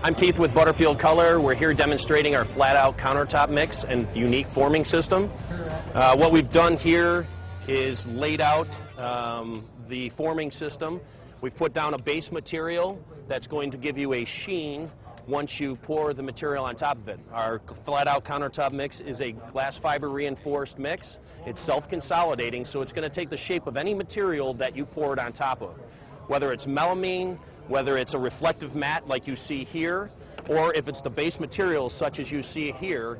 I'm Keith with Butterfield Color. We're here demonstrating our Flat Out Countertop mix and unique forming system. What we've done here is laid out the forming system. We've put down a base material that's going to give you a sheen once you pour the material on top of it. Our Flat Out Countertop mix is a glass fiber reinforced mix. It's self-consolidating, so it's going to take the shape of any material that you pour it on top of. Whether it's melamine, whether it's a reflective mat like you see here, or if it's the base material such as you see here,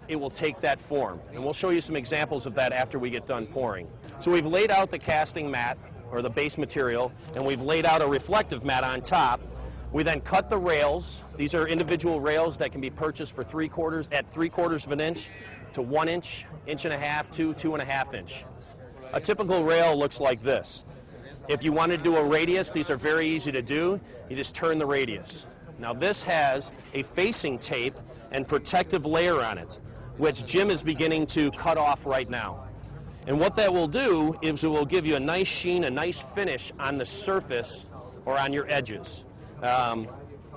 it will take that form. And we'll show you some examples of that after we get done pouring. So we've laid out the casting mat, or the base material, and we've laid out a reflective mat on top. We then cut the rails. These are individual rails that can be purchased for 3/4 of an inch to 1 inch, 1.5 to 2.5 inch. A typical rail looks like this. If you want to do a radius, these are very easy to do. You just turn the radius. Now this has a facing tape and protective layer on it, which Jim is beginning to cut off right now. And what that will do is it will give you a nice sheen, a nice finish on the surface or on your edges.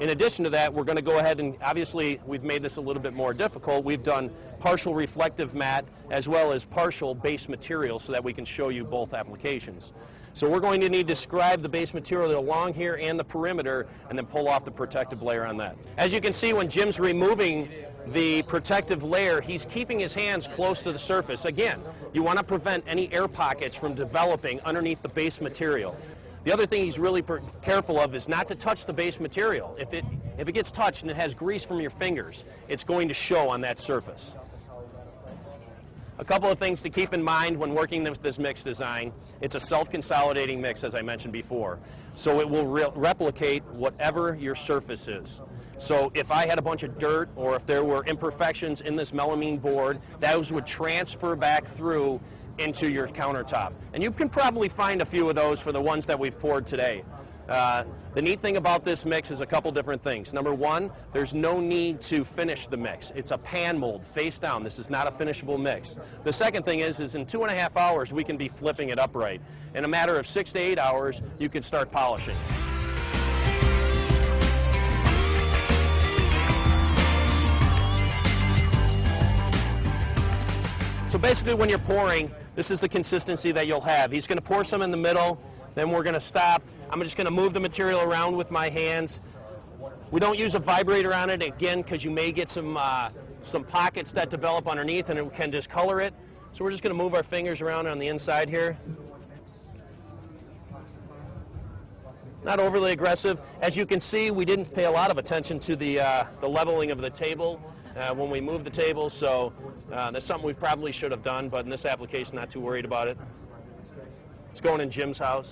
In addition to that, we're going to go ahead and, obviously, we've made this a little bit more difficult. We've done partial reflective mat as well as partial base material so that we can show you both applications. So we're going to need to scribe the base material along here and the perimeter and then pull off the protective layer on that. As you can see, when Jim's removing the protective layer, he's keeping his hands close to the surface. Again, you want to prevent any air pockets from developing underneath the base material. The other thing he's really careful of is not to touch the base material. If it gets touched and it has grease from your fingers, it's going to show on that surface. A couple of things to keep in mind when working with this mix design. It's a self-consolidating mix, as I mentioned before. So it will replicate whatever your surface is. So if I had a bunch of dirt or if there were imperfections in this melamine board, those would transfer back through into your countertop. And you can probably find a few of those for the ones that we've poured today. The neat thing about this mix is a couple different things. Number one, there's no need to finish the mix. It's a pan mold, face down. This is not a finishable mix. The second thing is in 2.5 hours, we can be flipping it upright. In a matter of 6 to 8 hours, you can start polishing. So basically when you're pouring, this is the consistency that you'll have. He's going to pour some in the middle, then we're going to stop. I'm just going to move the material around with my hands. We don't use a vibrator on it, again, because you may get some pockets that develop underneath and it can discolor it. So we're just going to move our fingers around on the inside here. Not overly aggressive. As you can see, we didn't pay a lot of attention to the leveling of the table when we moved the table, so that's something we probably should have done, but in this application, not too worried about it. It's going in Jim's house.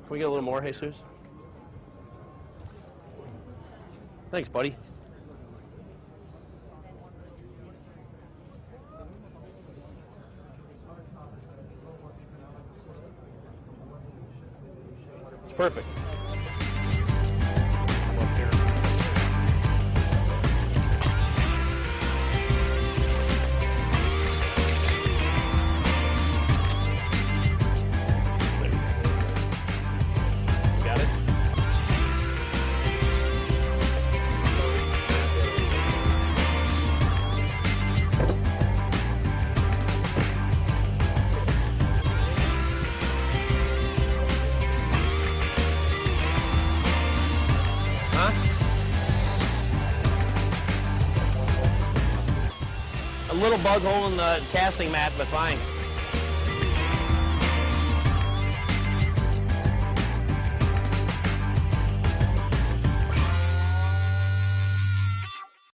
Can we get a little more, Jesus? Thanks, buddy. It's perfect. A little bug hole in the casting mat, but fine.